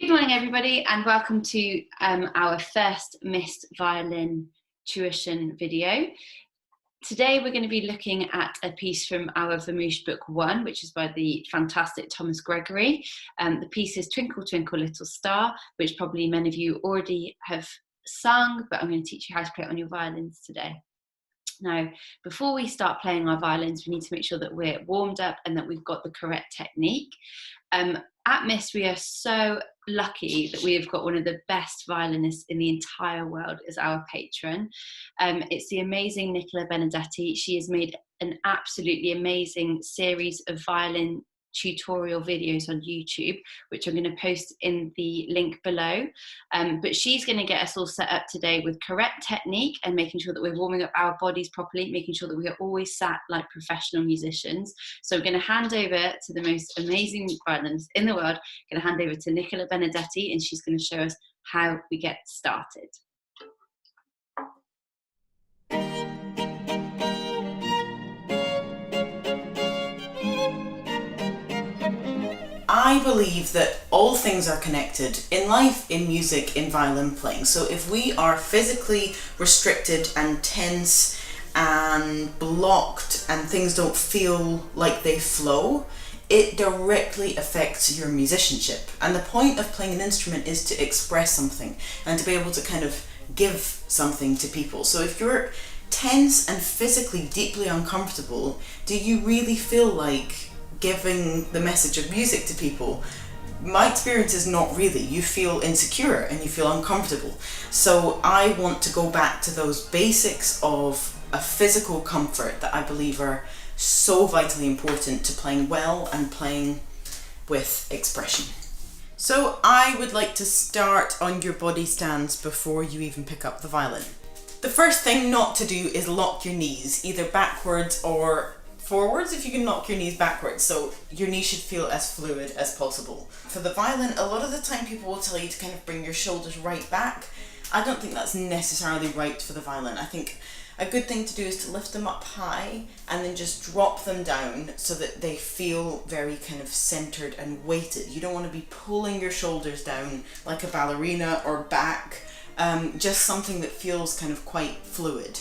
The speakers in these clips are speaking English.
Good morning, everybody, and welcome to our first missed violin tuition video. Today we're going to be looking at a piece from our Vermouche Book 1, which is by the fantastic Thomas Gregory. The piece is Twinkle, Twinkle, Little Star, which probably many of you already have sung, but I'm going to teach you how to play it on your violins today. Now, before we start playing our violins, we need to make sure that we're warmed up and that we've got the correct technique. At MIST, we are so lucky that we have got one of the best violinists in the entire world as our patron. It's the amazing Nicola Benedetti. She has made an absolutely amazing series of violin tutorial videos on YouTube, which I'm going to post in the link below. But she's going to get us all set up today with correct technique and making sure that we're warming up our bodies properly, making sure that we are always sat like professional musicians. So I'm going to hand over to the most amazing violinist in the world. I'm going to hand over to Nicola Benedetti, and she's going to show us how we get started. I believe that all things are connected in life, in music, in violin playing. So if we are physically restricted and tense and blocked and things don't feel like they flow, it directly affects your musicianship. And the point of playing an instrument is to express something and to be able to kind of give something to people. So if you're tense and physically deeply uncomfortable, do you really feel like giving the message of music to people? My experience is not really. You feel insecure and you feel uncomfortable. So I want to go back to those basics of a physical comfort that I believe are so vitally important to playing well and playing with expression. So I would like to start on your body stance before you even pick up the violin. The first thing not to do is lock your knees, either backwards or forwards if you can knock your knees backwards, so your knees should feel as fluid as possible. For the violin, a lot of the time people will tell you to kind of bring your shoulders right back. I don't think that's necessarily right for the violin. I think a good thing to do is to lift them up high and then just drop them down so that they feel very kind of centered and weighted. You don't want to be pulling your shoulders down like a ballerina or back, just something that feels kind of quite fluid.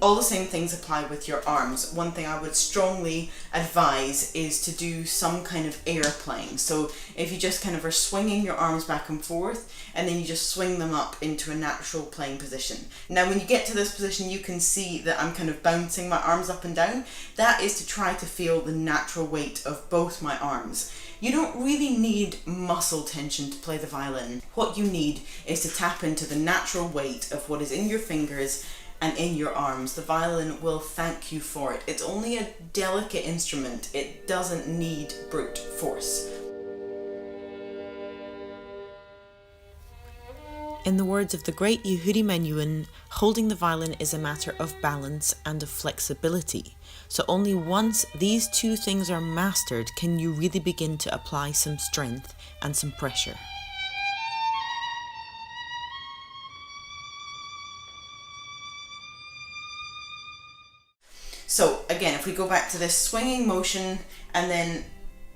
All the same things apply with your arms. One thing I would strongly advise is to do some kind of air playing. So if you just kind of are swinging your arms back and forth and then you just swing them up into a natural playing position. Now when you get to this position, you can see that I'm kind of bouncing my arms up and down. That is to try to feel the natural weight of both my arms. You don't really need muscle tension to play the violin. What you need is to tap into the natural weight of what is in your fingers and in your arms. The violin will thank you for it. It's only a delicate instrument. It doesn't need brute force. In the words of the great Yehudi Menuhin, holding the violin is a matter of balance and of flexibility. So only once these two things are mastered can you really begin to apply some strength and some pressure. So again, if we go back to this swinging motion and then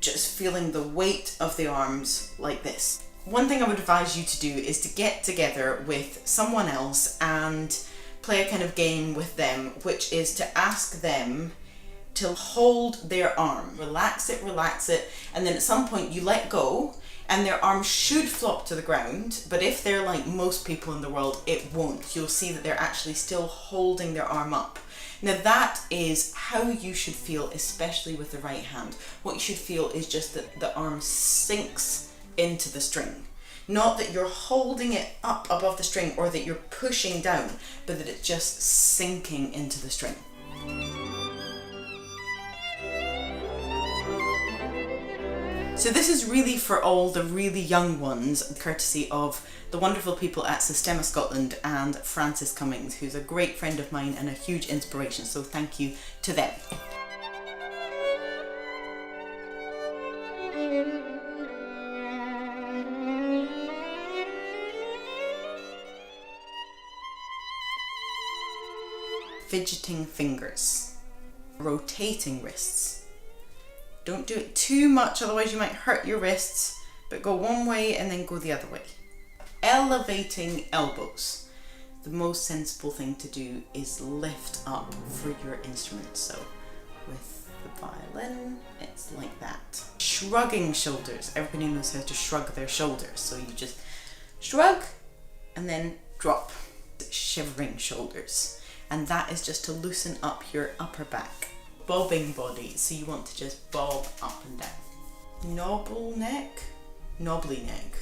just feeling the weight of the arms like this. One thing I would advise you to do is to get together with someone else and play a kind of game with them, which is to ask them to hold their arm. Relax it, and then at some point you let go and their arm should flop to the ground, but if they're like most people in the world, it won't. You'll see that they're actually still holding their arm up. Now that is how you should feel, especially with the right hand. What you should feel is just that the arm sinks into the string. Not that you're holding it up above the string or that you're pushing down, but that it's just sinking into the string. So this is really for all the really young ones, courtesy of the wonderful people at Systema Scotland and Francis Cummings, who's a great friend of mine and a huge inspiration, so thank you to them. Fidgeting fingers, rotating wrists. Don't do it too much, otherwise you might hurt your wrists. but go one way and then go the other way. Elevating elbows. The most sensible thing to do is lift up for your instrument. So with the violin, it's like that. Shrugging shoulders. Everybody knows how to shrug their shoulders. So you just shrug and then drop. Shivering shoulders. And that is just to loosen up your upper back. Bobbing body. So you want to just bob up and down. Noble neck. Knobbly neck.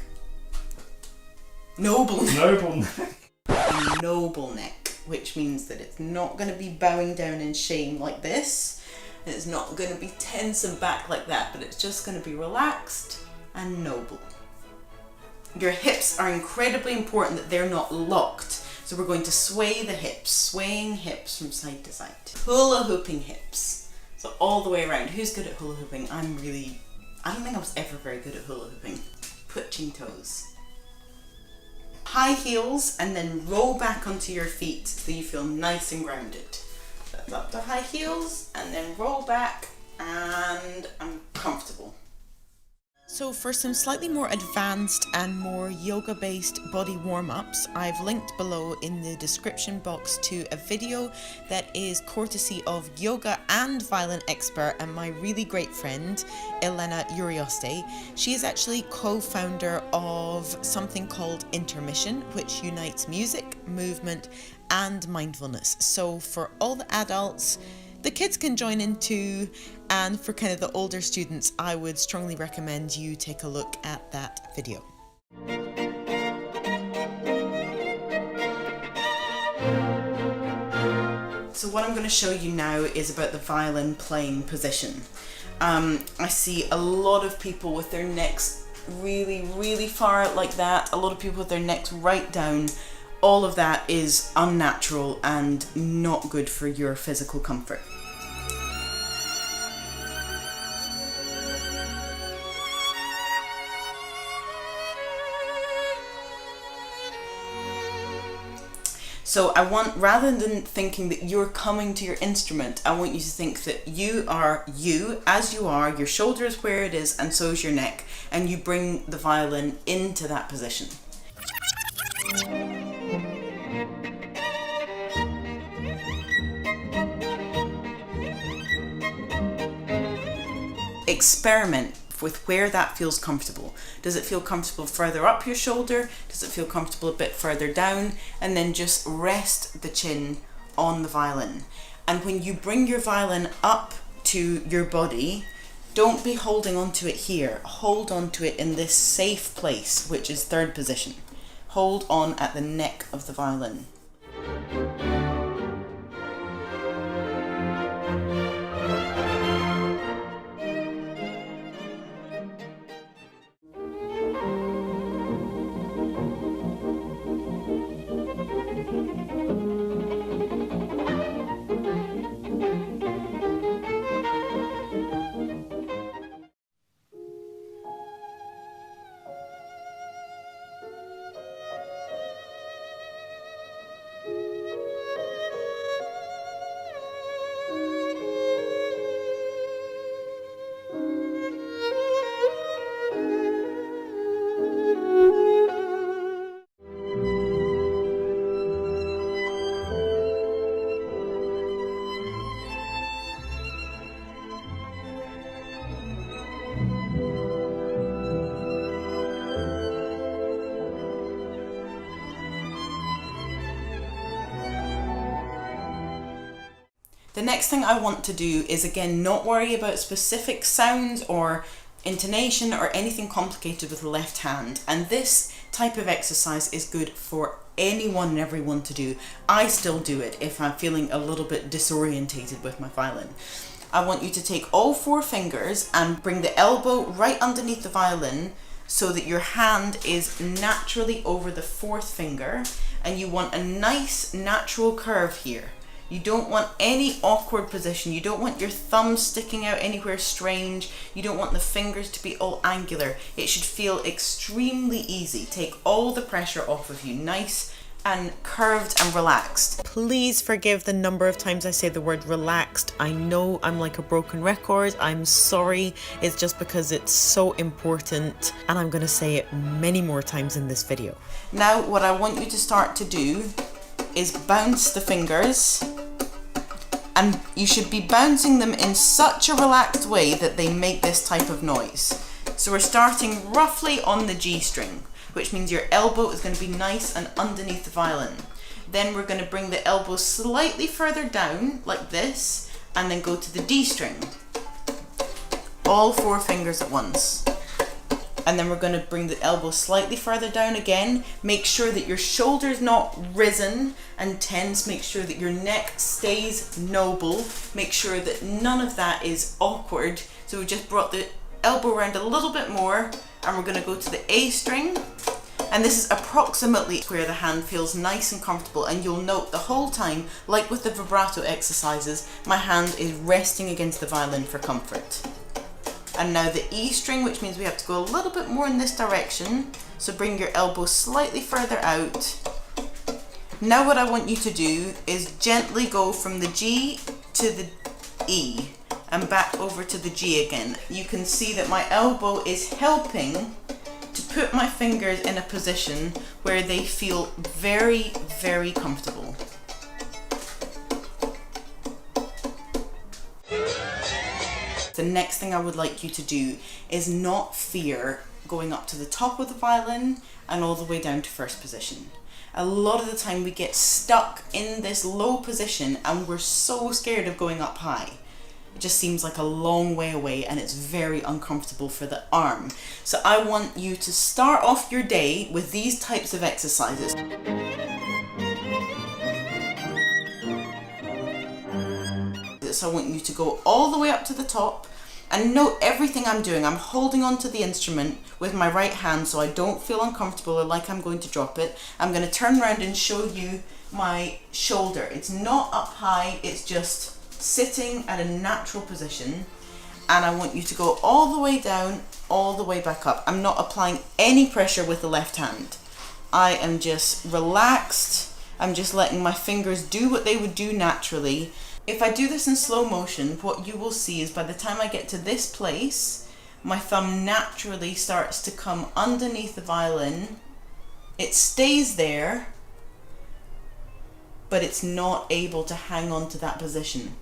Noble neck. Noble neck. A noble neck, which means that it's not going to be bowing down in shame like this. It's not going to be tense and back like that, but it's just going to be relaxed and noble. Your hips are incredibly important that they're not locked. So we're going to sway the hips, swaying hips from side to side. Hula hooping hips. So all the way around. Who's good at hula hooping? I don't think I was ever very good at hula hooping. Twitching toes. High heels and then roll back onto your feet so you feel nice and grounded. That's up to high heels and then roll back and I'm comfortable. So for some slightly more advanced and more yoga-based body warm-ups, I've linked below in the description box to a video that is courtesy of yoga and violin expert and my really great friend, Elena Urioste. She is actually co-founder of something called Intermission, which unites music, movement, and mindfulness. So for all the adults, the kids can join in too, and for kind of the older students, I would strongly recommend you take a look at that video. So what I'm going to show you now is about the violin playing position. I see a lot of people with their necks really far out like that, a lot of people with their necks right down. All of that is unnatural and not good for your physical comfort. So I want, rather than thinking that you're coming to your instrument, I want you to think that you are you, as you are, your shoulder is where it is, and so is your neck, and you bring the violin into that position. Experiment with where that feels comfortable. Does it feel comfortable further up your shoulder? Does it feel comfortable a bit further down? And then just rest the chin on the violin. And when you bring your violin up to your body, don't be holding onto it here. Hold onto it in this safe place, which is third position. Hold on at the neck of the violin. The next thing I want to do is, again, not worry about specific sounds or intonation or anything complicated with the left hand. And this type of exercise is good for anyone and everyone to do. I still do it if I'm feeling a little bit disorientated with my violin. I want you to take all 4 fingers and bring the elbow right underneath the violin so that your hand is naturally over the 4th finger, and you want a nice natural curve here. You don't want any awkward position. You don't want your thumb sticking out anywhere strange. You don't want the fingers to be all angular. It should feel extremely easy. Take all the pressure off of you. Nice and curved and relaxed. Please forgive the number of times I say the word relaxed. I know I'm like a broken record. I'm sorry. It's just because it's so important and I'm going to say it many more times in this video. Now what I want you to start to do is bounce the fingers, and you should be bouncing them in such a relaxed way that they make this type of noise. So we're starting roughly on the G string, which means your elbow is going to be nice and underneath the violin. Then we're going to bring the elbow slightly further down like this and then go to the D string. All 4 fingers at once. And then we're going to bring the elbow slightly further down again. Make sure that your shoulder's not risen and tense. Make sure that your neck stays noble. Make sure that none of that is awkward. So we just brought the elbow around a little bit more, and we're going to go to the A string, and this is approximately where the hand feels nice and comfortable. And you'll note the whole time, like with the vibrato exercises, my hand is resting against the violin for comfort. And now the E string, which means we have to go a little bit more in this direction, so bring your elbow slightly further out. Now what I want you to do is gently go from the G to the E and back over to the G again. You can see that my elbow is helping to put my fingers in a position where they feel very, very comfortable. The next thing I would like you to do is not fear going up to the top of the violin and all the way down to first position. A lot of the time we get stuck in this low position and we're so scared of going up high. It just seems like a long way away and it's very uncomfortable for the arm. So I want you to start off your day with these types of exercises. So I want you to go all the way up to the top and note everything I'm doing. I'm holding onto the instrument with my right hand so I don't feel uncomfortable or like I'm going to drop it. I'm going to turn around and show you my shoulder. It's not up high, it's just sitting at a natural position, and I want you to go all the way down, all the way back up. I'm not applying any pressure with the left hand. I am just relaxed. I'm just letting my fingers do what they would do naturally. If I do this in slow motion, what you will see is by the time I get to this place, my thumb naturally starts to come underneath the violin. It stays there, but it's not able to hang on to that position.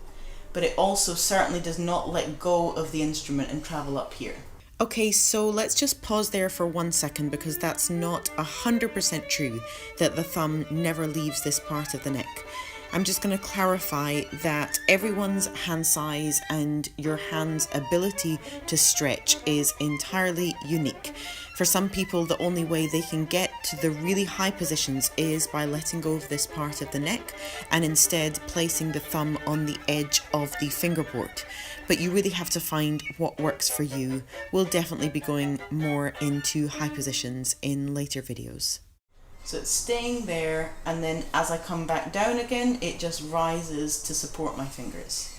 But it also certainly does not let go of the instrument and travel up here. Okay, so let's just pause there for 1 second, because that's not 100% true that the thumb never leaves this part of the neck. I'm just going to clarify that everyone's hand size and your hand's ability to stretch is entirely unique. For some people, the only way they can get to the really high positions is by letting go of this part of the neck and instead placing the thumb on the edge of the fingerboard. But you really have to find what works for you. We'll definitely be going more into high positions in later videos. So it's staying there, and then as I come back down again, it just rises to support my fingers.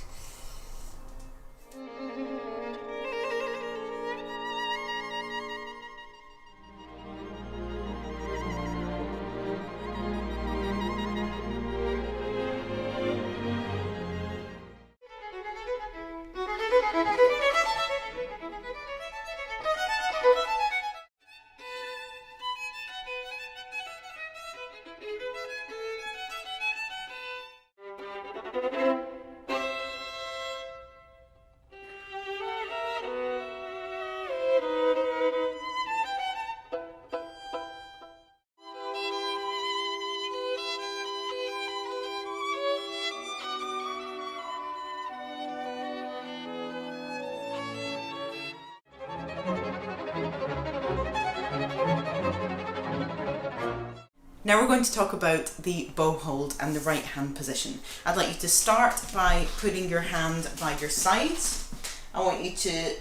Now we're going to talk about the bow hold and the right hand position. I'd like you to start by putting your hand by your sides. I want you to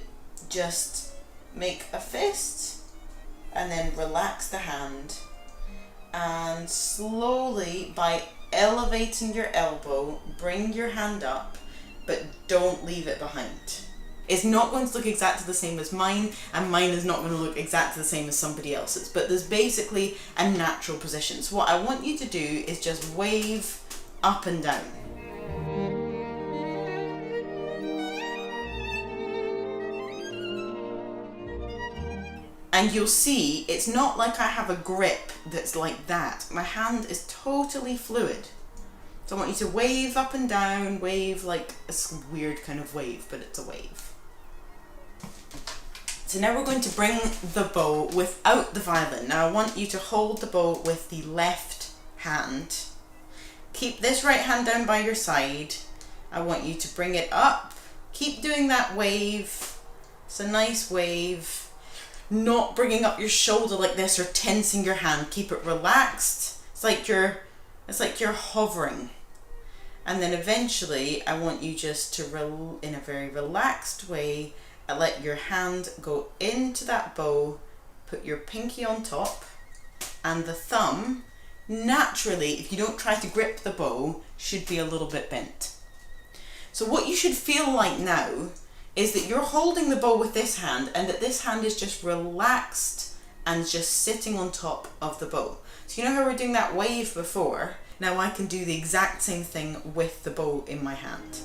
just make a fist and then relax the hand, and slowly, by elevating your elbow, bring your hand up, but don't leave it behind. It's not going to look exactly the same as mine, and mine is not going to look exactly the same as somebody else's, but there's basically a natural position. So what I want you to do is just wave up and down. And you'll see it's not like I have a grip that's like that. My hand is totally fluid. So I want you to wave up and down, wave like a weird kind of wave, but it's a wave. So now we're going to bring the bow without the violin. Now I want you to hold the bow with the left hand. Keep this right hand down by your side. I want you to bring it up. Keep doing that wave. It's a nice wave. Not bringing up your shoulder like this or tensing your hand. Keep it relaxed. It's like you're hovering. And then eventually I want you just to, in a very relaxed way, let your hand go into that bow, put your pinky on top, and the thumb, naturally, if you don't try to grip the bow, should be a little bit bent. So what you should feel like now is that you're holding the bow with this hand, and that this hand is just relaxed and just sitting on top of the bow. So you know how we were doing that wave before? Now I can do the exact same thing with the bow in my hand.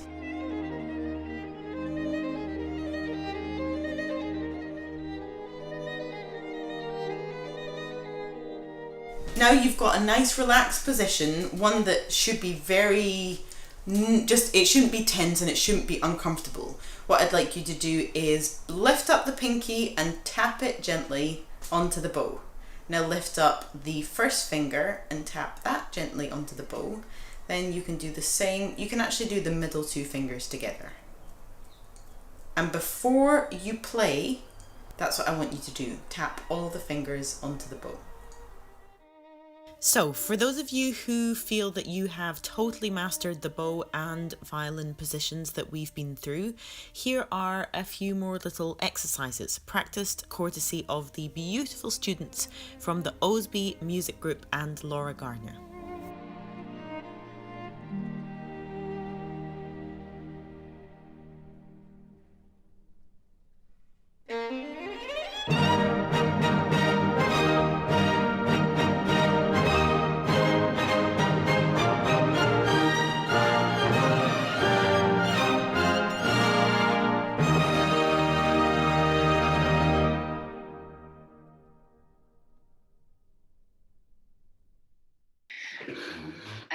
Now you've got a nice relaxed position, one that should be very, it shouldn't be tense and it shouldn't be uncomfortable. What I'd like you to do is lift up the pinky and tap it gently onto the bow. Now lift up the first finger and tap that gently onto the bow. Then you can do the same, you can actually do the middle two fingers together. And before you play, that's what I want you to do. Tap all the fingers onto the bow. So, for those of you who feel that you have totally mastered the bow and violin positions that we've been through, here are a few more little exercises practiced courtesy of the beautiful students from the Osby Music Group and Laura Gardner.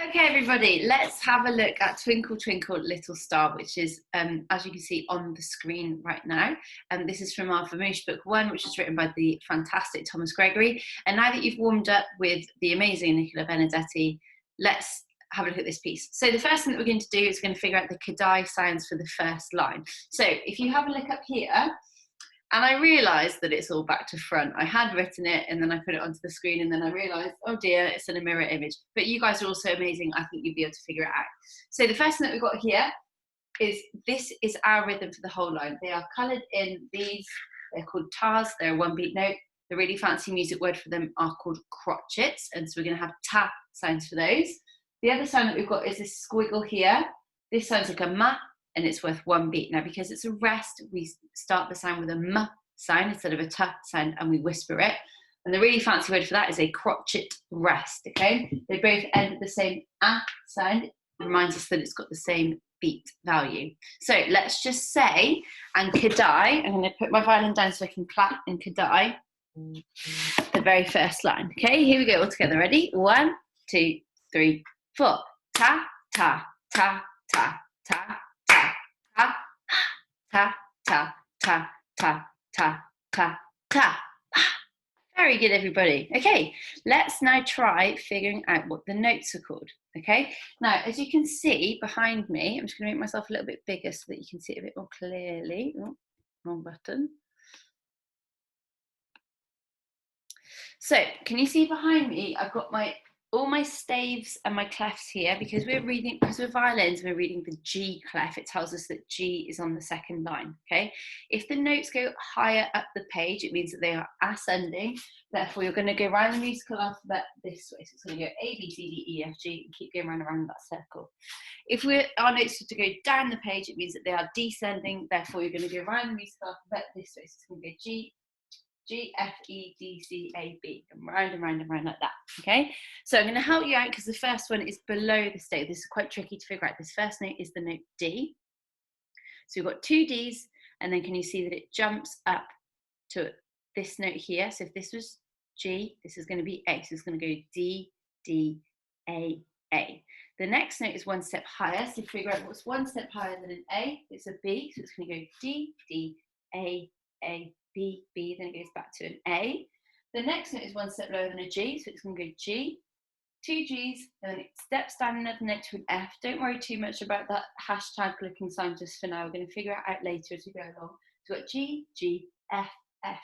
Okay, everybody, let's have a look at Twinkle Twinkle Little Star, which is, as you can see on the screen right now. And this is from our Vermouche Book 1, which is written by the fantastic Thomas Gregory. And now that you've warmed up with the amazing Nicola Benedetti, let's have a look at this piece. So the first thing that we're going to do is we're going to figure out the Kadai sounds for the first line. So if you have a look up here, and I realised that it's all back to front. I had written it and then I put it onto the screen and then I realised, oh dear, it's in a mirror image. But you guys are also amazing. I think you'll be able to figure it out. So the first thing that we've got here is this is our rhythm for the whole line. They are coloured in these, they're called tars, they're a one beat note. The really fancy music word for them are called crotchets. And so we're going to have ta sounds for those. The other sound that we've got is this squiggle here. This sounds like a ma, and it's worth one beat. Now, because it's a rest, we start the sound with a m sound instead of a t sound, and we whisper it. And the really fancy word for that is a crotchet rest, okay? They both end with the same a sound. It reminds us that it's got the same beat value. So let's just say, and Kadai, I'm gonna put my violin down so I can clap in Kadai, the very first line. Okay, here we go, all together, ready? 1, 2, 3, 4. Ta, ta, ta, ta, ta. Ta, ta, ta, ta, ta, ta, ta. Very good, everybody. Okay, let's now try figuring out what the notes are called. Okay, now as you can see behind me, I'm just going to make myself a little bit bigger so that you can see it a bit more clearly. Oh, wrong button. So, can you see behind me? I've got my all my staves and my clefs here, because we're violins, we're reading the G clef, it tells us that G is on the second line, okay? If the notes go higher up the page, it means that they are ascending, therefore you're going to go around the musical alphabet this way, so it's going to go A, B, C, D, E, F, G, and keep going around that circle. If our notes are to go down the page, it means that they are descending, therefore you're going to go around the musical alphabet this way, so it's going to go G, G, F, E, D, C, A, B, and round and round and round like that, okay? So I'm going to help you out because the first one is below the stave. This is quite tricky to figure out. This first note is the note D. So we've got two Ds, and then can you see that it jumps up to this note here? So if this was G, this is going to be A. So it's going to go D, D, A, A. The next note is one step higher. So figure out what's one step higher than an A. It's a B, so it's going to go D, D, A, B, B, then it goes back to an A. The next note is one step lower than a G, so it's going to go G, two Gs, and then it steps down another note to an F. Don't worry too much about that hashtag looking sign just for now. We're going to figure it out later as we go along. So we've got G, G, F, F,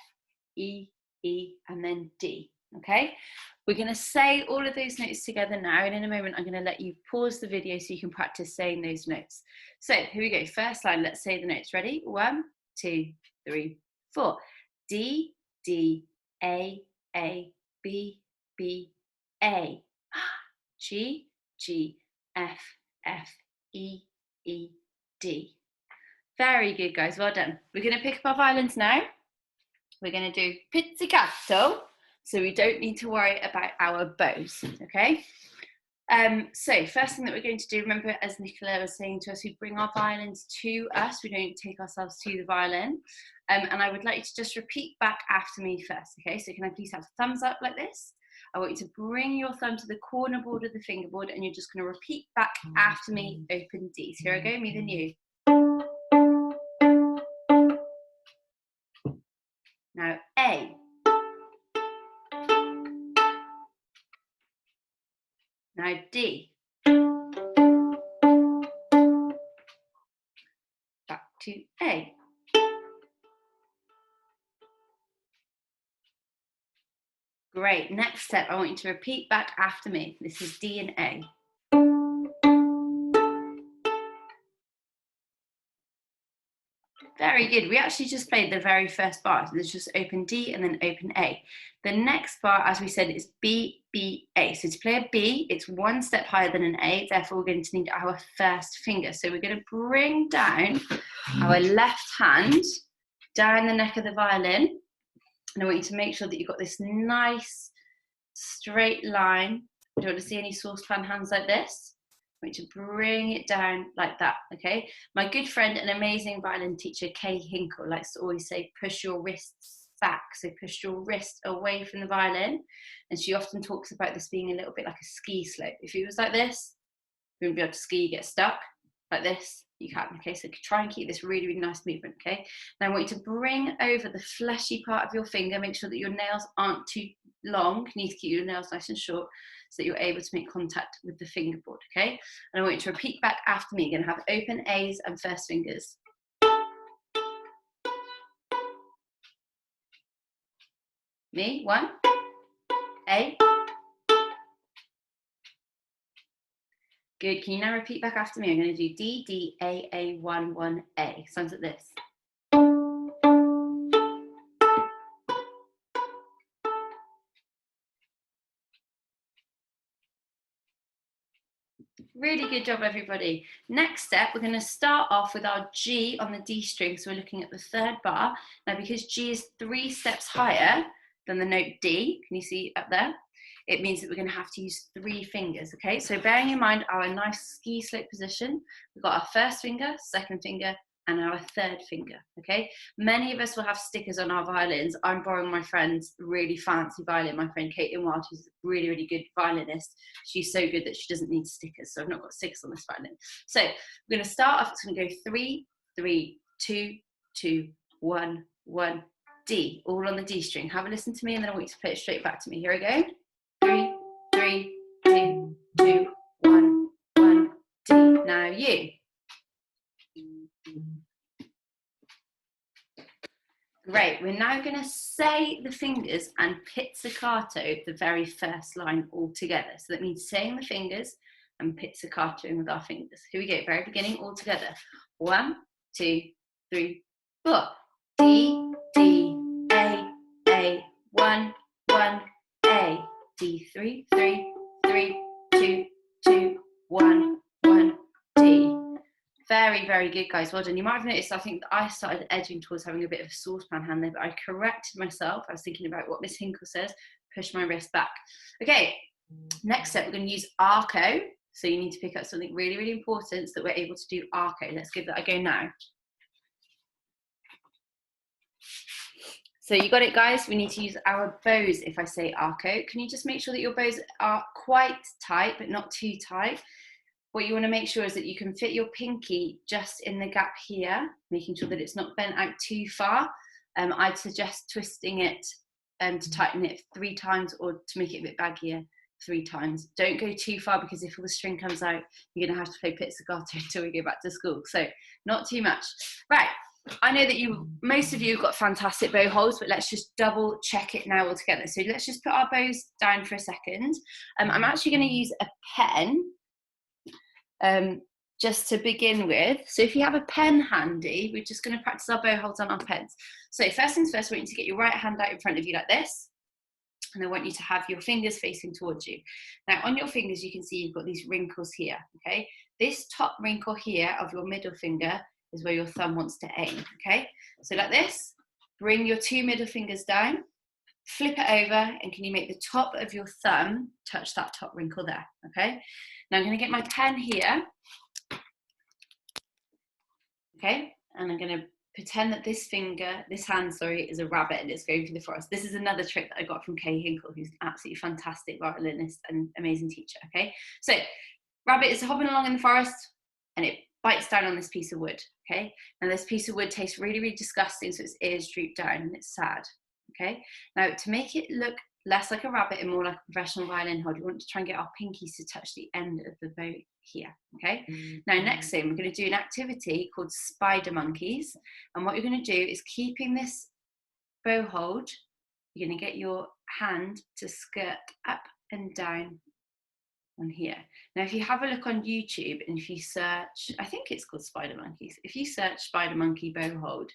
E, E, and then D, okay? We're going to say all of those notes together now, and in a moment I'm going to let you pause the video so you can practice saying those notes. So here we go, first line, let's say the notes. Ready? 1, 2, 3, 4. D, D, A, B, B, A. G, G, F, F, E, E, D. Very good, guys, well done. We're going to pick up our violins now. We're going to do pizzicato, so we don't need to worry about our bows, okay? So first thing that we're going to do, remember as Nicola was saying to us, we bring our violins to us, we don't take ourselves to the violin. And I would like you to just repeat back after me first, okay? So can I please have thumbs up like this? I want you to bring your thumb to the corner board of the fingerboard and you're just going to repeat back after me, open D. So here I go, me then you. Now A. Now D. Back to A. Great, next step, I want you to repeat back after me. This is D and A. Very good, we actually just played the very first bar. So there's just open D and then open A. The next bar, as we said, is B, B, A. So to play a B, it's one step higher than an A, therefore we're going to need our first finger. So we're going to bring down our left hand down the neck of the violin. And I want you to make sure that you've got this nice straight line. I don't want to see any saucepan hands like this. I want you to bring it down like that, okay? My good friend and amazing violin teacher, Kay Hinkle, likes to always say, push your wrists back. So push your wrist away from the violin. And she often talks about this being a little bit like a ski slope. If it was like this, you wouldn't be able to ski, you get stuck. Like this, you can, okay? So try and keep this really, really nice movement, okay? Now I want you to bring over the fleshy part of your finger, make sure that your nails aren't too long. You need to keep your nails nice and short so that you're able to make contact with the fingerboard, okay? And I want you to repeat back after me. You're gonna have open A's and first fingers. Me, 1, A. Good, can you now repeat back after me? I'm gonna do D, D, A, 1, 1, A. Sounds like this. Really good job, everybody. Next step, we're going to start off with our G on the D string. So we're looking at the third bar. Now, because G is 3 steps higher than the note D, can you see up there? It means that we're going to have to use 3 fingers, okay? So bearing in mind our nice ski slope position, we've got our first finger, second finger, and our third finger, okay? Many of us will have stickers on our violins. I'm borrowing my friend's really fancy violin, my friend Caitlin Wild, who's a really, really good violinist. She's so good that she doesn't need stickers, so I've not got stickers on this violin. So we're gonna start off, it's gonna go 3, 3, 2, 2, 1, 1, D, all on the D string. Have a listen to me and then I want you to play it straight back to me. Here we go. 3, 3, 2, 2, 1, 1, D. Now you. Great. We're now going to say the fingers and pizzicato the very first line all together. So that means saying the fingers and pizzicatoing with our fingers. Here we go. Very beginning all together. 1, 2, 3, 4. D, D, A, 1, 1, A. D, 3, 3, 3, 2, 2, 1, 1, D. Very, very good, guys. Well done. You might have noticed, I think that I started edging towards having a bit of a saucepan hand there, but I corrected myself. I was thinking about what Miss Hinkle says, push my wrist back. Okay, next step, we're going to use arco. So you need to pick up something really, really important so that we're able to do arco. Let's give that a go now. So you got it, guys. We need to use our bows if I say arco. Can you just make sure that your bows are quite tight, but not too tight? What you want to make sure is that you can fit your pinky just in the gap here, making sure that it's not bent out too far. I'd suggest twisting it to tighten it 3 times, or to make it a bit baggier 3 times. Don't go too far, because if all the string comes out, you're going to have to play pizzicato until we go back to school. So not too much. Right. I know that most of you have got fantastic bow holds, but let's just double check it now all together. So let's just put our bows down for a second. I'm actually going to use a pen. Just to begin with. So if you have a pen handy, we're just going to practice our bow holds on our pens. So first things first, I want you to get your right hand out in front of you like this, and I want you to have your fingers facing towards you. Now on your fingers, you can see you've got these wrinkles here, okay? This top wrinkle here of your middle finger is where your thumb wants to aim, okay? So like this, bring your 2 middle fingers down, flip it over, and can you make the top of your thumb touch that top wrinkle there, okay? Now I'm going to get my pen here, okay, and I'm going to pretend that this hand, is a rabbit and it's going through the forest. This is another trick that I got from Kay Hinkle, who's an absolutely fantastic violinist and amazing teacher, okay? So rabbit is hopping along in the forest and it bites down on this piece of wood, okay? Now this piece of wood tastes really, really disgusting, so its ears droop down and it's sad, okay? Now to make it look less like a rabbit and more like a professional violin hold, we want to try and get our pinkies to touch the end of the bow here, okay? Now next thing, we're going to do an activity called spider monkeys, and what you're going to do is, keeping this bow hold, you're going to get your hand to skirt up and down on here. Now if you have a look on YouTube and if you search, I think it's called spider monkeys, if you search spider monkey bow hold,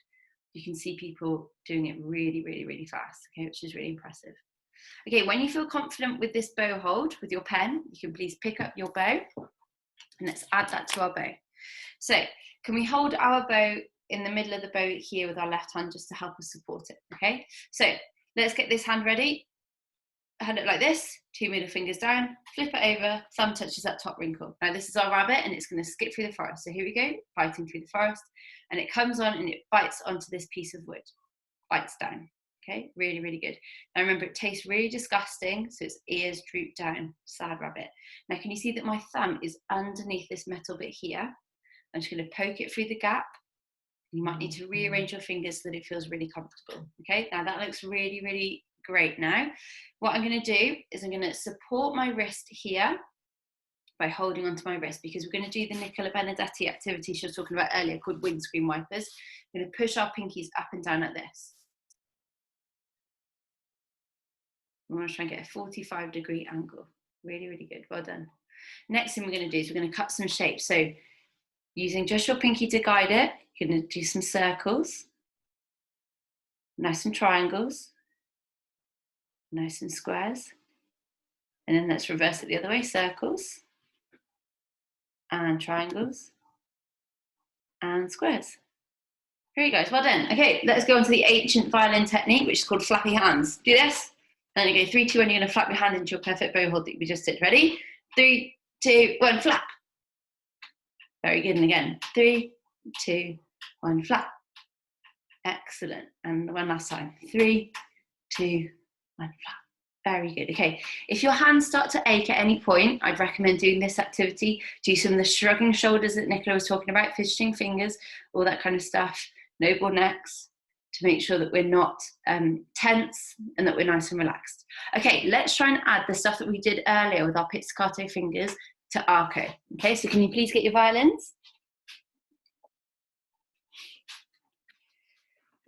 you can see people doing it really, really, really fast, okay, which is really impressive. Okay, when you feel confident with this bow hold with your pen, you can please pick up your bow and let's add that to our bow. So can we hold our bow in the middle of the bow here with our left hand just to help us support it, okay? So let's get this hand ready. Hand it like this, 2 middle fingers down, flip it over, thumb touches that top wrinkle. Now this is our rabbit and it's going to skip through the forest. So here we go, biting through the forest, and it comes on and it bites onto this piece of wood, bites down. Okay, really, really good. Now remember, it tastes really disgusting, so its ears droop down, sad rabbit. Now can you see that my thumb is underneath this metal bit here? I'm just going to poke it through the gap. You might need to rearrange your fingers so that it feels really comfortable. Okay, now that looks really, really great. Now, what I'm going to do is I'm going to support my wrist here by holding onto my wrist, because we're going to do the Nicola Benedetti activity she was talking about earlier called windscreen wipers. We're going to push our pinkies up and down like this. We want to try and get a 45-degree angle. Really, really good. Well done. Next thing we're going to do is we're going to cut some shapes. So using just your pinky to guide it, you're going to do some circles. Now some triangles. Now some squares. And then let's reverse it the other way. Circles. And triangles. And squares. Here you go. Well done. Okay, let's go on to the ancient violin technique, which is called flappy hands. Do this. Then you go 3, 2, 1, you're going to flap your hand into your perfect bow hold that we just did. Ready? 3, 2, 1, flap. Very good. And again, 3, 2, 1, flap. Excellent. And one last time. 3, 2, 1, flap. Very good. Okay. If your hands start to ache at any point, I'd recommend doing this activity. Do some of the shrugging shoulders that Nicola was talking about, fidgeting fingers, all that kind of stuff. Noble necks, to make sure that we're not tense and that we're nice and relaxed. Okay, let's try and add the stuff that we did earlier with our pizzicato fingers to arco. Okay, so can you please get your violins?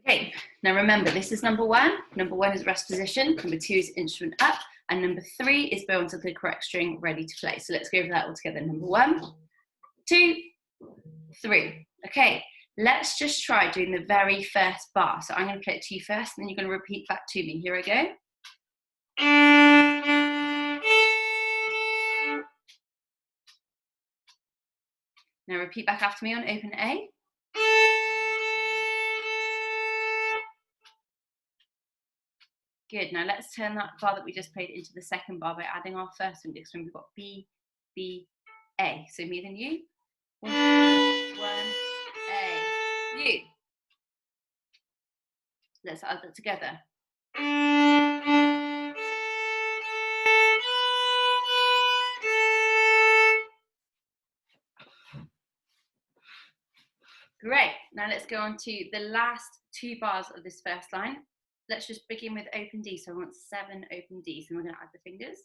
Okay, Now remember, this is number one. Number one is rest position. Number two is instrument up. And number three is bow onto the correct string, ready to play. So let's go over that all together. Number 1, 2, 3. Okay, let's just try doing the very first bar. So I'm going to play it to you first, and then you're going to repeat back to me. Here I go. Now repeat back after me on open A. Good. Now let's turn that bar that we just played into the second bar by adding our first finger. So we've got B, B, A. So me then you. 1, A, U. Let's add that together. Great. Now let's go on to the last 2 bars of this first line. Let's just begin with open D. So I want 7 open Ds, and we're going to add the fingers.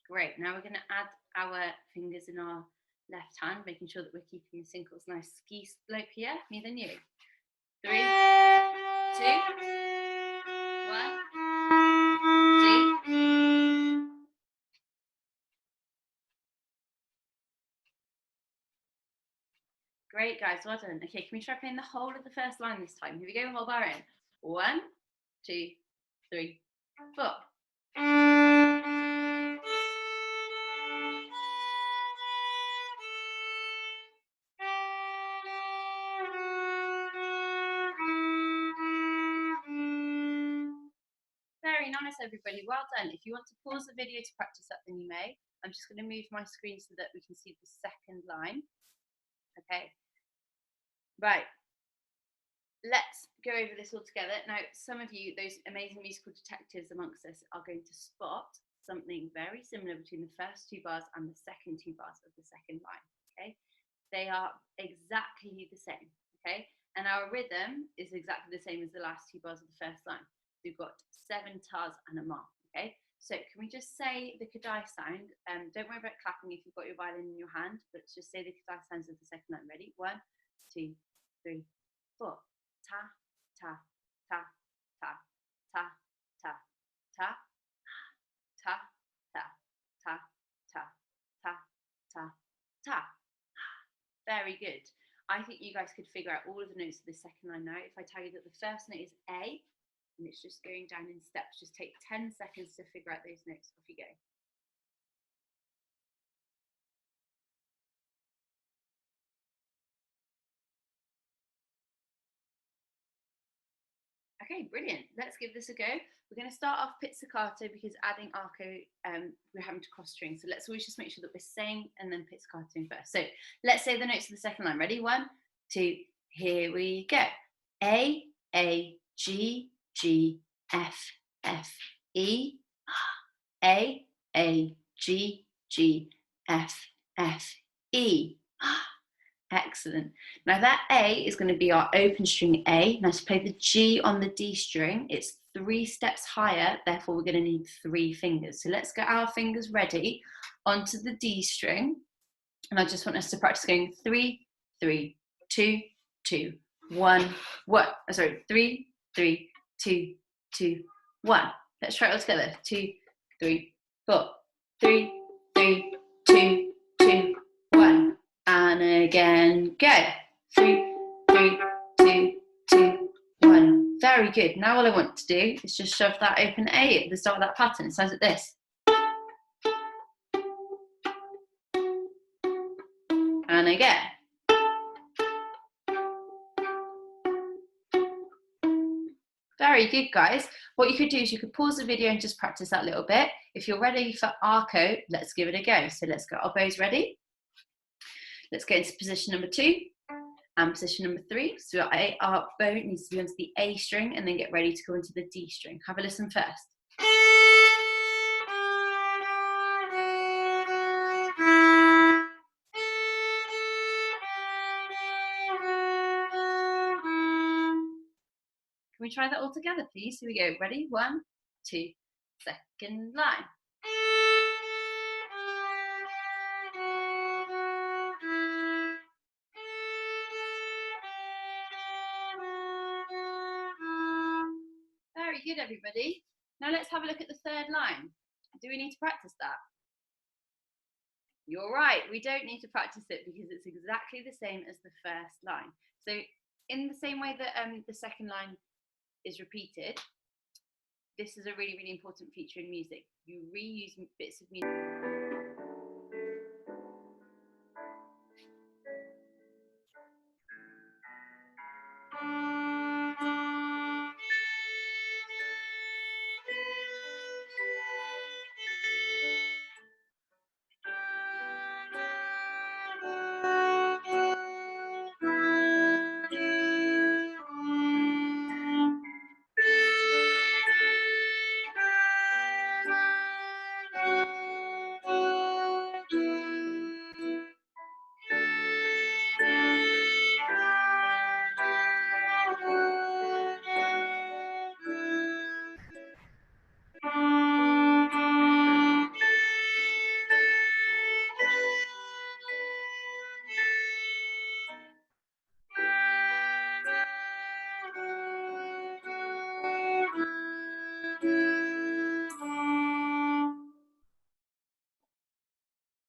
Great. Now we're going to add our fingers in our left hand, making sure that we're keeping the Sinkle's nice ski slope here. Me then you. 3, 2, 1. D. Great, guys. Well done. Okay, can we try playing the whole of the first line this time? Here we go. Whole bar in. 1, 2, 3, 4. Very nice, everybody. Well done. If you want to pause the video to practice that, then you may. I'm just going to move my screen so that we can see the second line. Okay. Right. Let's go over this all together. Now, some of you, those amazing musical detectives amongst us, are going to spot something very similar between the first 2 bars and the second 2 bars of the second line. Okay. They are exactly the same. Okay. And our rhythm is exactly the same as the last 2 bars of the first line. We've got 7 tas and a ma. Okay, so can we just say the kadai sound? Don't worry about clapping if you've got your violin in your hand, but let's just say the kadai sounds of the second line. Ready? 1, 2, 3, 4. Ta, ta, ta, ta, ta, ta, ta, ta, ta, ta, ta, ta, ta, ta. Very good. I think you guys could figure out all of the notes of the second line now. If I tell you that the first note is A, and it's just going down in steps, just take 10 seconds to figure out those notes. Off you go. Okay, brilliant. Let's give this a go. We're going to start off pizzicato because adding arco, we're having to cross string. So let's always just make sure that we're saying and then pizzicato first. So let's say the notes of the second line. Ready? 1, 2, here we go. A, G, G, F, F, E. A, G, G, F, F, E. Excellent. Now that A is going to be our open string A. Now to play the G on the D string, it's 3 steps higher, therefore we're going to need 3 fingers. So let's get our fingers ready onto the D string. And I just want us to practice going 3, 3, 2, 2, 1, 1. Sorry, 3, 3, 2, 2, 1. Let's try it all together. 2, 3, 4. 3, 3, 2, 2, 1. And again, go. 3, 3, 2, 2, 1. Very good. Now all I want to do is just shove that open A at the start of that pattern. It sounds like this. And again. Very good, guys. What you could do is you could pause the video and just practice that a little bit. If you're ready for arco, let's give it a go. So let's go. Our bows ready. Let's go into position number 2 and position number 3. So our bow needs to be onto the A string and then get ready to go into the D string. Have a listen first. Can we try that all together, please? Here we go. Ready? 1, 2, second line. Very good, everybody. Now let's have a look at the third line. Do we need to practice that? You're right, we don't need to practice it because it's exactly the same as the first line. So in the same way that the second line is repeated, this is a really, really important feature in music. You reuse bits of music.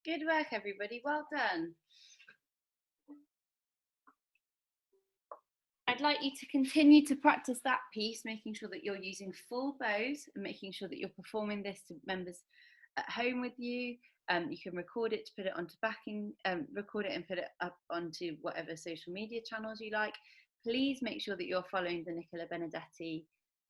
Good work, everybody. Well done. I'd like you to continue to practice that piece, making sure that you're using full bows and making sure that you're performing this to members at home with you. You can record it to put it onto record it and put it up onto whatever social media channels you like. Please make sure that you're following the Nicola Benedetti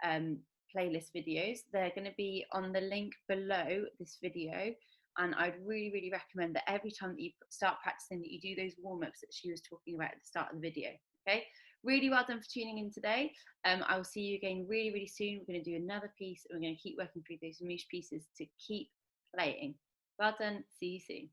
playlist videos. They're going to be on the link below this video. And I'd really, really recommend that every time that you start practicing, that you do those warm-ups that she was talking about at the start of the video, okay? Really well done for tuning in today. I will see you again really, really soon. We're going to do another piece and we're going to keep working through those Vermouche pieces to keep playing. Well done. See you soon.